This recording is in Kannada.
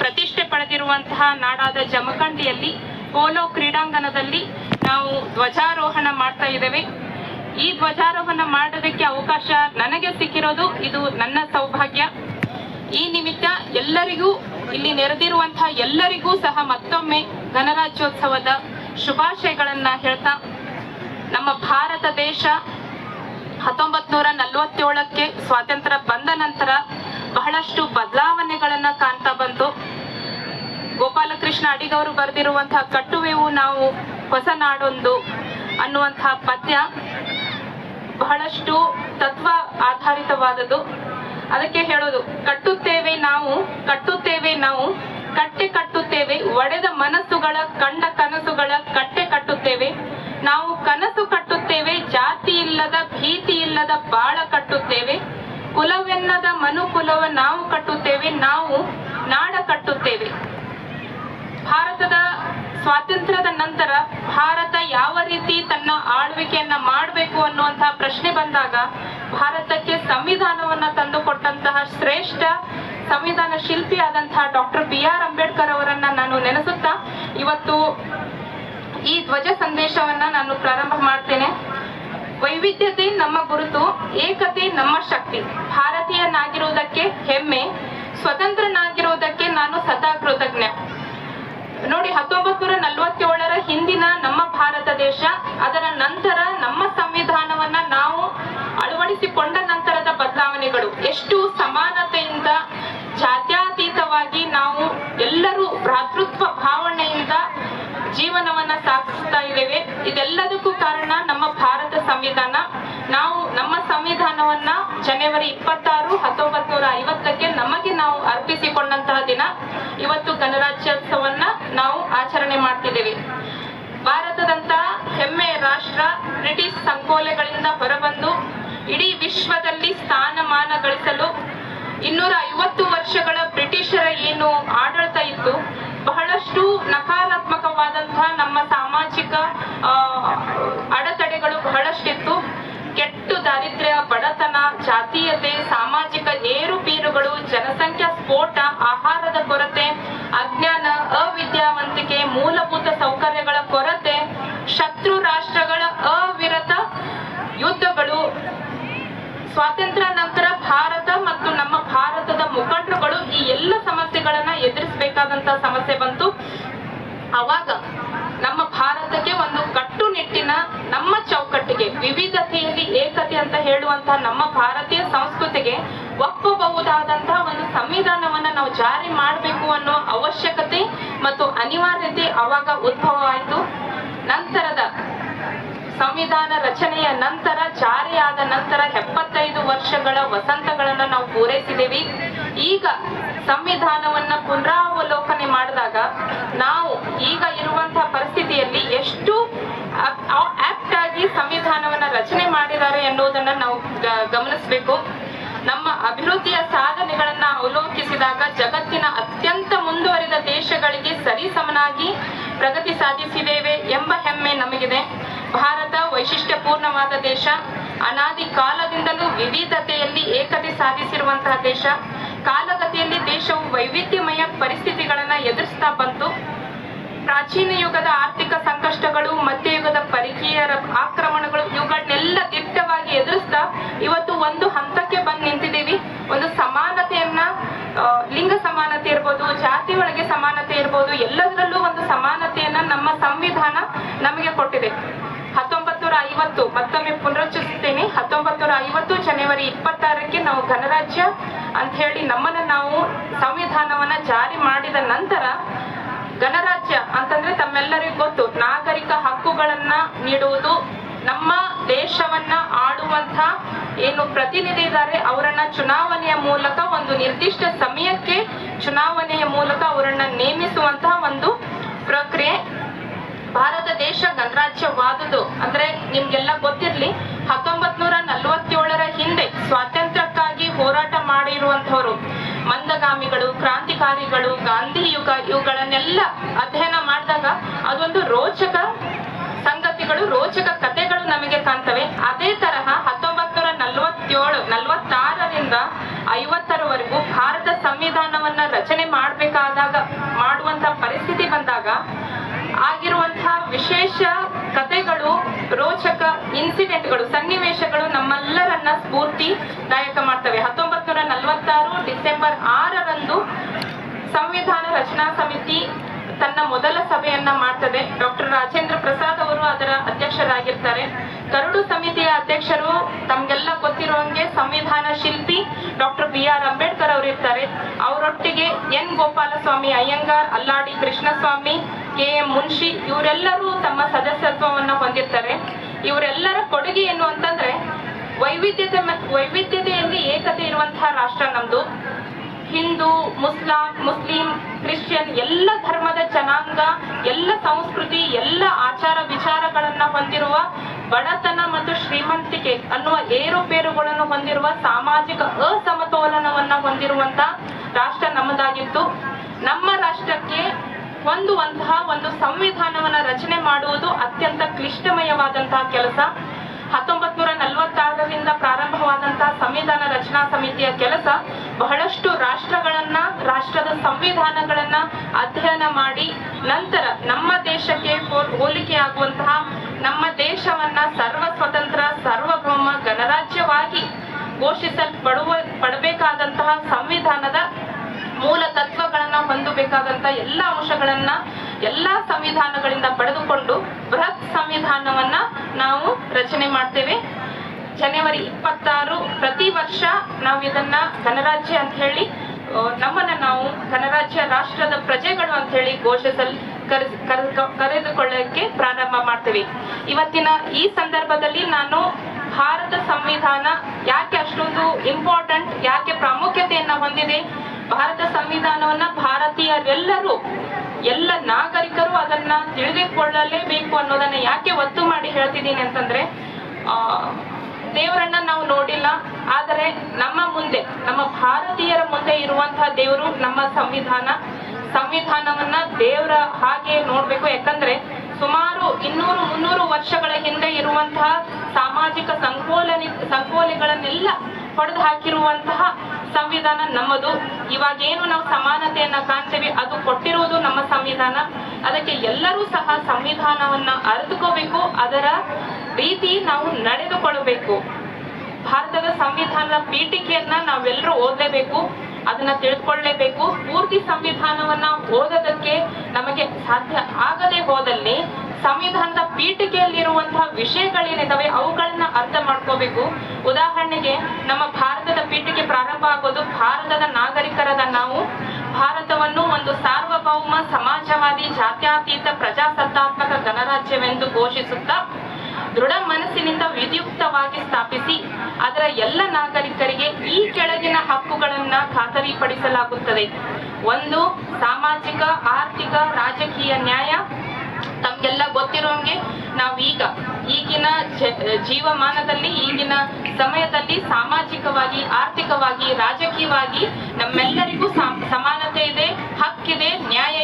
ಪ್ರತಿಷ್ಠೆ ಪಡೆದಿರುವಂತಹ ನಾಡಾದ ಜಮಖಂಡಿಯಲ್ಲಿ ಪೋಲೋ ಕ್ರೀಡಾಂಗಣದಲ್ಲಿ ನಾವು ಧ್ವಜಾರೋಹಣ ಮಾಡ್ತಾ ಇದ್ದೇವೆ. ಈ ಧ್ವಜಾರೋಹಣ ಮಾಡೋದಕ್ಕೆ ಅವಕಾಶ ನನಗೆ ಸಿಕ್ಕಿರೋದು ಇದು ನನ್ನ ಸೌಭಾಗ್ಯ. ಈ ನಿಮಿತ್ತ ಎಲ್ಲರಿಗೂ ಇಲ್ಲಿ ನೆರೆದಿರುವಂತಹ ಎಲ್ಲರಿಗೂ ಸಹ ಮತ್ತೊಮ್ಮೆ ಗಣರಾಜ್ಯೋತ್ಸವದ ಶುಭಾಶಯಗಳನ್ನ ಹೇಳ್ತಾ, ನಮ್ಮ ಭಾರತ ದೇಶ 1947ಕ್ಕೆ ಸ್ವಾತಂತ್ರ್ಯ ಬಂದ ನಂತರ ಬಹಳಷ್ಟು ಬದಲಾವಣೆಗಳನ್ನ ಕಾಣ್ತಾ ಬಂತು. ಗೋಪಾಲಕೃಷ್ಣ ಅಡಿಗವರು ಬರೆದಿರುವಂತಹ ಕಟ್ಟುವೆವು ನಾವು ಹೊಸ ನಾಡೊಂದು ಅನ್ನುವಂತಹ ಪದ್ಯ ಬಹಳಷ್ಟು ತತ್ವ ಆಧಾರಿತವಾದದ್ದು. ಅದಕ್ಕೆ ಹೇಳೋದು, ಕಟ್ಟುತ್ತೇವೆ ನಾವು ಕಟ್ಟೆ ಕಟ್ಟುತ್ತೇವೆ, ಒಡೆದ ಮನಸ್ಸುಗಳ ಕಂಡ ಕನಸುಗಳ ಕಟ್ಟೆ ಕಟ್ಟುತ್ತೇವೆ ನಾವು, ಕನಸು ಕಟ್ಟುತ್ತೇವೆ, ಜಾತಿ ಇಲ್ಲದ ಭೀತಿ ಇಲ್ಲದ ಬಾಳ ಕಟ್ಟುತ್ತೇವೆ, ಕುಲವೆನ್ನದ ಮನುಕುಲವ ನಾವು ಕಟ್ಟುತ್ತೇವೆ, ನಾವು ನಾಡ ಕಟ್ಟುತ್ತೇವೆ. ಭಾರತದ ಸ್ವಾತಂತ್ರ್ಯದ ನಂತರ ಭಾರತ ಯಾವ ರೀತಿ ತನ್ನ ಆಳ್ವಿಕೆಯನ್ನ ಮಾಡಬೇಕು ಅನ್ನುವಂತಹ ಪ್ರಶ್ನೆ ಬಂದಾಗ ಭಾರತಕ್ಕೆ ಸಂವಿಧಾನವನ್ನ ತಂದುಕೊಟ್ಟಂತಹ ಶ್ರೇಷ್ಠ ಸಂವಿಧಾನ ಶಿಲ್ಪಿಯಾದಂತಹ ಡಾಕ್ಟರ್ BR ಅಂಬೇಡ್ಕರ್ ಅವರನ್ನ ನಾನು ನೆನೆಸುತ್ತಾ ಇವತ್ತು ಈ ಧ್ವಜ ಸಂದೇಶವನ್ನ ನಾನು ಪ್ರಾರಂಭ ಮಾಡ್ತೇನೆ. ವೈವಿಧ್ಯತೆ ನಮ್ಮ ಗುರುತು, ಏಕತೆ ನಮ್ಮ ಶಕ್ತಿ. ಭಾರತೀಯನಾಗಿರುವುದಕ್ಕೆ ಹೆಮ್ಮೆ, ಸ್ವತಂತ್ರನಾಗಿರುವುದಕ್ಕೆ ನಾನು ಸದಾ ಕೃತಜ್ಞ. ನೋಡಿ, 1947ರ ಹಿಂದಿನ ನಮ್ಮ ಭಾರತ ದೇಶ, ಅದರ ನಂತರ ನಮ್ಮ ಸಂವಿಧಾನವನ್ನ ನಾವು ಅಳವಡಿಸಿಕೊಂಡ ನಂತರದ ಬದಲಾವಣೆಗಳು, ಎಷ್ಟು ಸಮಾನತೆಯಿಂದ ಜಾತ್ಯತೀತವಾಗಿ ನಾವು ಎಲ್ಲರೂ ಭ್ರಾತೃತ್ವ ಭಾವನೆಯಿಂದ ಜೀವನವನ್ನ ಸಾಗಿಸ್ತಾ ಇದ್ದೇವೆ. ಇದೆಲ್ಲದಕ್ಕೂ ಕಾರಣ ನಮ್ಮ ಭಾರತ ಸಂವಿಧಾನ. ನಾವು ನಮ್ಮ ಸಂವಿಧಾನವನ್ನ ಜನವರಿ 26, 1950ಕ್ಕೆ ನಮಗೆ ನಾವು ಅರ್ಪಿಸಿಕೊಂಡಂತಹ ದಿನ ಇವತ್ತು ಗಣರಾಜ್ಯೋತ್ಸವನ್ನ ನಾವು ಆಚರಣೆ ಮಾಡ್ತಿದ್ದೇವೆ. ಭಾರತದಂತಹ ಹೆಮ್ಮೆಯ ರಾಷ್ಟ್ರ ಬ್ರಿಟಿಷ್ ಸಂಕೋಲೆಗಳಿಂದ ಹೊರಬಂದು ಇಡೀ ವಿಶ್ವದಲ್ಲಿ ಸ್ಥಾನಮಾನ ಗಳಿಸಲು 250 ವರ್ಷಗಳ ಬ್ರಿಟಿಷರ ಏನು ಆಡಳಿತ ಇತ್ತು, ಬಹಳಷ್ಟು ನಕಾರಾತ್ಮಕವಾದಂತಹ ನಮ್ಮ ಸಾಮಾಜಿಕ ಅಡೆತಡೆಗಳು ಬಹಳಷ್ಟಿತ್ತು. ಕೆಟ್ಟು ದಾರಿದ್ರ್ಯ, ಬಡತನ, ಜಾತೀಯತೆ, ಸಾಮಾಜಿಕ ಏರುಪೀರುಗಳು, ಜನಸಂಖ್ಯಾ ಸ್ಫೋಟ, ಆಹಾರದ ಕೊರತೆ, ಅಜ್ಞಾನ, ಅವಿದ್ಯಾವಂತಿಕೆ, ಮೂಲಭೂತ ಸೌಕರ್ಯಗಳ ಕೊರತೆ, ಶತ್ರು ರಾಷ್ಟ್ರಗಳ ಅವಿರತ ಯುದ್ಧಗಳು. ಸ್ವಾತಂತ್ರ್ಯ ನಂತರ ಭಾರತ ಮತ್ತು ನಮ್ಮ ಭಾರತದ ಮುಖಂಡರುಗಳು ಈ ಎಲ್ಲ ಸಮಸ್ಯೆಗಳನ್ನ ಎದುರಿಸಬೇಕಾದಂತಹ ಸಮಸ್ಯೆ ಬಂತು. ಅವಾಗ ನಮ್ಮ ಭಾರತಕ್ಕೆ ಒಂದು ಕಟ್ಟುನಿಟ್ಟಿನ, ನಮ್ಮ ಚೌಕಟ್ಟಿಗೆ, ವಿವಿಧತೆಯಲ್ಲಿ ಏಕತೆ ಅಂತ ಹೇಳುವಂತಹ ನಮ್ಮ ಭಾರತೀಯ ಸಂಸ್ಕೃತಿಗೆ ಒಪ್ಪಬಹುದಾದಂತಹ ಒಂದು ಸಂವಿಧಾನವನ್ನ ನಾವು ಜಾರಿ ಮಾಡಬೇಕು ಅನ್ನೋ ಅವಶ್ಯಕತೆ ಮತ್ತು ಅನಿವಾರ್ಯತೆ ಅವಾಗ ಉದ್ಭವವಾಯಿತು. ನಂತರದ ಸಂವಿಧಾನ ರಚನೆಯ ನಂತರ, ಜಾರಿಯಾದ ನಂತರ 75 ವರ್ಷಗಳ ವಸಂತಗಳನ್ನ ನಾವು ಪೂರೈಸಿದ್ದೇವೆ. ಈಗ ಸಂವಿಧಾನವನ್ನ ಪುನರಾವಲೋಕನೆ ಮಾಡಿದಾಗ ನಾವು ಈಗ ಇರುವಂತಹ ಪರಿಸ್ಥಿತಿಯಲ್ಲಿ ಎಷ್ಟು ಆಪ್ಟ್ ಆಗಿ ಸಂವಿಧಾನವನ್ನ ರಚನೆ ಮಾಡಿದ್ದಾರೆ ಎನ್ನುವುದನ್ನ ನಾವು ಗಮನಿಸಬೇಕು. ನಮ್ಮ ಅಭಿವೃದ್ಧಿಯ ಸಾಧನೆಗಳನ್ನ ಅವಲೋಕಿಸಿದಾಗ ಜಗತ್ತಿನ ಅತ್ಯಂತ ಮುಂದುವರಿದ ದೇಶಗಳಿಗೆ ಸರಿಸಮನಾಗಿ ಪ್ರಗತಿ ಸಾಧಿಸಿದ್ದೇವೆ ಎಂಬ ಹೆಮ್ಮೆ ನಮಗಿದೆ. ಭಾರತ ವೈಶಿಷ್ಟ್ಯಪೂರ್ಣವಾದ ದೇಶ, ಅನಾದಿ ಕಾಲದಿಂದಲೂ ವಿವಿಧತೆಯಲ್ಲಿ ಏಕತೆ ಸಾಧಿಸಿರುವಂತಹ ದೇಶ. ಕಾಲಗತಿಯಲ್ಲಿ ದೇಶವು ವೈವಿಧ್ಯಮಯ ಪರಿಸ್ಥಿತಿಗಳನ್ನ ಎದುರಿಸ್ತಾ ಬಂತು. ಪ್ರಾಚೀನ ಯುಗದ ಆರ್ಥಿಕ ಸಂಕಷ್ಟಗಳು, ಮಧ್ಯಯುಗದ ಪರಕೀಯರ ಆಕ್ರಮಣಗಳು, ಇವುಗಳನ್ನೆಲ್ಲ ದಿಟ್ಟವಾಗಿ ಎದುರಿಸ್ತಾ ಇವತ್ತು ಒಂದು ಹಂತಕ್ಕೆ ಬಂದು ನಿಂತಿದ್ದೀವಿ. ಒಂದು ಸಮಾನತೆಯನ್ನ, ಲಿಂಗ ಸಮಾನತೆ ಇರ್ಬೋದು, ಜಾತಿ ಒಳಗೆ ಸಮಾನತೆ ಇರ್ಬೋದು, ಎಲ್ಲದರಲ್ಲೂ ಒಂದು ಸಮಾನತೆಯನ್ನ ನಮ್ಮ ಸಂವಿಧಾನ ನಮಗೆ ಕೊಟ್ಟಿದೆ. 1950, ಮತ್ತೊಮ್ಮೆ ಪುನರುಚ್ಚರಿಸುತ್ತೇನೆ, 1950 ಜನವರಿ 26ಕ್ಕೆ ನಾವು ಗಣರಾಜ್ಯ ಅಂತ ಹೇಳಿ ನಮ್ಮನ್ನ ನಾವು ಸಂವಿಧಾನವನ್ನ ಜಾರಿ ಮಾಡಿದ ನಂತರ, ಗಣರಾಜ್ಯ ಅಂತಂದ್ರೆ ತಮ್ಮೆಲ್ಲರಿಗೂ ಗೊತ್ತು, ನಾಗರಿಕ ಹಕ್ಕುಗಳನ್ನ ನೀಡುವುದು, ನಮ್ಮ ದೇಶವನ್ನ ಆಡುವಂತ ಏನು ಪ್ರತಿನಿಧಿ ಇದ್ದಾರೆ ಅವರನ್ನ ಚುನಾವಣೆಯ ಮೂಲಕ, ಒಂದು ನಿರ್ದಿಷ್ಟ ಸಮಯಕ್ಕೆ ಚುನಾವಣೆಯ ಮೂಲಕ ಅವರನ್ನ ನೇಮಿಸುವಂತಹ ಒಂದು ಪ್ರಕ್ರಿಯೆ. ಭಾರತ ದೇಶ ಗಣರಾಜ್ಯವಾದುದು ಅಂದ್ರೆ ನಿಮ್ಗೆಲ್ಲ ಗೊತ್ತಿರ್ಲಿ, 1947ರ ಹಿಂದೆ ಸ್ವಾತಂತ್ರ್ಯಕ್ಕಾಗಿ ಹೋರಾಟ ಮಾಡಿರುವಂತವರು ಮಂದಗಾಮಿಗಳು, ಕ್ರಾಂತಿಕಾರಿಗಳು, ಗಾಂಧಿ ಯುಗ, ಇವುಗಳನ್ನೆಲ್ಲ ಅಧ್ಯಯನ ಮಾಡಿದಾಗ ಅದೊಂದು ರೋಚಕ ಸಂಗತಿಗಳು, ರೋಚಕ ಕಥೆಗಳು ನಮಗೆ ಕಾಣ್ತವೆ. ಅದೇ ತರಹ 1947-46ರಿಂದ 1950ರವರೆಗೂ ಭಾರತ ಸಂವಿಧಾನವನ್ನ ರಚನೆ ಮಾಡುವಂತ ಪರಿಸ್ಥಿತಿ ಬಂದಾಗ ಆಗಿರುವಂತಹ ವಿಶೇಷ ಕಥೆಗಳು, ರೋಚಕ ಇನ್ಸಿಡೆಂಟ್ಗಳು, ಸನ್ನಿವೇಶಗಳು ನಮ್ಮೆಲ್ಲರನ್ನ ಸ್ಫೂರ್ತಿದಾಯಕ ಮಾಡ್ತವೆ. 1946 ಡಿಸೆಂಬರ್ 6ರಂದು ಸಂವಿಧಾನ ರಚನಾ ಸಮಿತಿ ತನ್ನ ಮೊದಲ ಸಭೆಯನ್ನ ಮಾಡ್ತದೆ. ಡಾಕ್ಟರ್ ರಾಜೇಂದ್ರ ಪ್ರಸಾದ್ ಅವರು ಅದರ ಅಧ್ಯಕ್ಷರಾಗಿರ್ತಾರೆ. ಕರಡು ಸಮಿತಿಯ ಅಧ್ಯಕ್ಷರು ತಮ್ಗೆಲ್ಲ ಗೊತ್ತಿರುವಂಗೆ ಸಂವಿಧಾನ ಶಿಲ್ಪಿ ಡಾಕ್ಟರ್ BR ಅಂಬೇಡ್ಕರ್ ಅವರು ಇರ್ತಾರೆ. ಅವರೊಟ್ಟಿಗೆ N ಗೋಪಾಲಸ್ವಾಮಿ ಅಯ್ಯಂಗಾರ್, ಅಲ್ಲಾಡಿ ಕೃಷ್ಣಸ್ವಾಮಿ, KM ಮುನ್ಷಿ ಇವರೆಲ್ಲರೂ ತಮ್ಮ ಸದಸ್ಯತ್ವವನ್ನ ಹೊಂದಿರ್ತಾರೆ. ಇವರೆಲ್ಲರ ಕೊಡುಗೆ ಏನು ಅಂತಂದ್ರೆ ವೈವಿಧ್ಯತೆಯಲ್ಲಿ ಏಕತೆ ಇರುವಂತಹ ರಾಷ್ಟ್ರ ನಮ್ದು. ಹಿಂದೂ, ಮುಸ್ಲಿಂ, ಕ್ರಿಶ್ಚಿಯನ್ ಎಲ್ಲ ಧರ್ಮದ ಜನಾಂಗ, ಎಲ್ಲ ಸಂಸ್ಕೃತಿ, ಎಲ್ಲ ಆಚಾರ ವಿಚಾರಗಳನ್ನ ಹೊಂದಿರುವ, ಬಡತನ ಮತ್ತು ಶ್ರೀಮಂತಿಕೆ ಅನ್ನುವ ಏರುಪೇರುಗಳನ್ನು ಹೊಂದಿರುವ, ಸಾಮಾಜಿಕ ಅಸಮತೋಲನವನ್ನ ಹೊಂದಿರುವಂತ ರಾಷ್ಟ್ರ ನಮ್ಮದಾಗಿತ್ತು. ನಮ್ಮ ರಾಷ್ಟ್ರಕ್ಕೆ ಹೊಂದುವಂತಹ ಒಂದು ಸಂವಿಧಾನವನ್ನ ರಚನೆ ಮಾಡುವುದು ಅತ್ಯಂತ ಕ್ಲಿಷ್ಟಮಯವಾದಂತಹ ಕೆಲಸ. 1946ರಿಂದ ಪ್ರಾರಂಭವಾದಂತಹ ಸಂವಿಧಾನ ರಚನಾ ಸಮಿತಿಯ ಕೆಲಸ ಬಹಳಷ್ಟು ರಾಷ್ಟ್ರದ ಸಂವಿಧಾನಗಳನ್ನ ಅಧ್ಯಯನ ಮಾಡಿ ನಂತರ ನಮ್ಮ ದೇಶಕ್ಕೆ ಹೋಲಿಕೆಯಾಗುವಂತಹ ನಮ್ಮ ದೇಶವನ್ನ ಸರ್ವ ಸ್ವತಂತ್ರ, ಸಾರ್ವಭೌಮ ಗಣರಾಜ್ಯವಾಗಿ ಪಡಬೇಕಾದಂತಹ ಸಂವಿಧಾನದ ಮೂಲ ತತ್ವಗಳನ್ನ ಹೊಂದಬೇಕಾದಂತ ಎಲ್ಲ ಅಂಶಗಳನ್ನ ಎಲ್ಲಾ ಸಂವಿಧಾನಗಳಿಂದ ಪಡೆದುಕೊಂಡು ಬೃಹತ್ ಸಂವಿಧಾನವನ್ನ ನಾವು ರಚನೆ ಮಾಡ್ತೇವೆ. ಜನವರಿ 26 ಪ್ರತಿ ವರ್ಷ ನಾವು ಇದನ್ನ ಗಣರಾಜ್ಯ ಅಂತ ಹೇಳಿ ನಮ್ಮನ್ನ ನಾವು ಗಣರಾಜ್ಯ ರಾಷ್ಟ್ರದ ಪ್ರಜೆಗಳು ಅಂತ ಹೇಳಿ ಕರೆದುಕೊಳ್ಳಕ್ಕೆ ಪ್ರಾರಂಭ ಮಾಡ್ತೇವೆ. ಇವತ್ತಿನ ಈ ಸಂದರ್ಭದಲ್ಲಿ ನಾನು ಭಾರತ ಸಂವಿಧಾನ ಯಾಕೆ ಅಷ್ಟೊಂದು ಇಂಪಾರ್ಟೆಂಟ್, ಯಾಕೆ ಪ್ರಾಮುಖ್ಯತೆಯನ್ನ ಹೊಂದಿದೆ, ಭಾರತ ಸಂವಿಧಾನವನ್ನ ಭಾರತೀಯರೆಲ್ಲರೂ, ಎಲ್ಲ ನಾಗರಿಕರು ಅದನ್ನ ತಿಳಿದುಕೊಳ್ಳಲೇಬೇಕು ಅನ್ನೋದನ್ನ ಯಾಕೆ ಒತ್ತು ಮಾಡಿ ಹೇಳ್ತಿದ್ದೀನಿ ಅಂತಂದ್ರೆ, ದೇವರನ್ನ ನಾವು ನೋಡಿಲ್ಲ, ಆದರೆ ನಮ್ಮ ಮುಂದೆ, ನಮ್ಮ ಭಾರತೀಯರ ಮುಂದೆ ಇರುವಂತಹ ದೇವರು ನಮ್ಮ ಸಂವಿಧಾನವನ್ನ ದೇವರ ಹಾಗೆ ನೋಡ್ಬೇಕು. ಯಾಕಂದ್ರೆ ಸುಮಾರು 200-300 ವರ್ಷಗಳ ಹಿಂದೆ ಇರುವಂತಹ ಸಾಮಾಜಿಕ ಸಂಕೋಲೆಗಳನ್ನೆಲ್ಲ ಹೊಡೆದು ಹಾಕಿರುವಂತಹ ಸಂವಿಧಾನ ನಮ್ಮದು. ಇವಾಗೇನು ನಾವು ಸಮಾನತೆಯನ್ನ ಕಾಣ್ತೇವೆ ಅದು ಕೊಟ್ಟಿರುವುದು ನಮ್ಮ ಸಂವಿಧಾನ. ಅದಕ್ಕೆ ಎಲ್ಲರೂ ಸಹ ಸಂವಿಧಾನವನ್ನ ಅರಿತುಕೋಬೇಕು, ಅದರ ರೀತಿ ನಾವು ನಡೆದುಕೊಳ್ಳಬೇಕು. ಭಾರತದ ಸಂವಿಧಾನದ ಪೀಠಿಕೆಯನ್ನ ನಾವೆಲ್ಲರೂ ಓದಲೇಬೇಕು, ಅದನ್ನ ತಿಳಿದುಕೊಳ್ಳಲೇಬೇಕು. ಪೂರ್ತಿ ಸಂವಿಧಾನವನ್ನ ಓದೋದಕ್ಕೆ ನಮಗೆ ಸಾಧ್ಯ ಆಗದೆ ಹೋದಲ್ಲಿ ಸಂವಿಧಾನದ ಪೀಠಿಕೆಯಲ್ಲಿರುವಂತಹ ವಿಷಯಗಳೇನಿದಾವೆ ಅವುಗಳನ್ನ ಅರ್ಥ ಮಾಡ್ಕೋಬೇಕು. ಉದಾಹರಣೆಗೆ ನಮ್ಮ ಭಾರತದ ಪೀಠಿಕೆ ಪ್ರಾರಂಭ ಆಗೋದು ಭಾರತದ ನಾಗರಿಕರಾದ ನಾವು ಭಾರತವನ್ನು ಒಂದು ಸಾರ್ವಭೌಮ, ಸಮಾಜವಾದಿ, ಜಾತ್ಯತೀತ, ಪ್ರಜಾಸತ್ತಾತ್ಮಕ ಗಣರಾಜ್ಯವೆಂದು ಘೋಷಿಸುತ್ತಾ ದೃಢ ಮನಸ್ಸಿನಿಂದ ವಿಧಿಯುಕ್ತವಾಗಿ ಸ್ಥಾಪಿಸಿ ಅದರ ಎಲ್ಲ ನಾಗರಿಕರಿಗೆ ಈ ಕೆಳಗಿನ ಹಕ್ಕುಗಳನ್ನ ಖಾತರಿಪಡಿಸಲಾಗುತ್ತದೆ. 1. ಸಾಮಾಜಿಕ, ಆರ್ಥಿಕ, ರಾಜಕೀಯ ನ್ಯಾಯ. ತಮ್ಗೆಲ್ಲ ಗೊತ್ತಿರೋಂಗೆ ನಾವು ಈಗಿನ ಜೀವಮಾನದಲ್ಲಿ, ಈಗಿನ ಸಮಯದಲ್ಲಿ ಸಾಮಾಜಿಕವಾಗಿ, ಆರ್ಥಿಕವಾಗಿ, ರಾಜಕೀಯವಾಗಿ ನಮ್ಮೆಲ್ಲರಿಗೂ ಸಮಾನತೆ ಇದೆ, ಹಕ್ಕಿದೆ, ನ್ಯಾಯ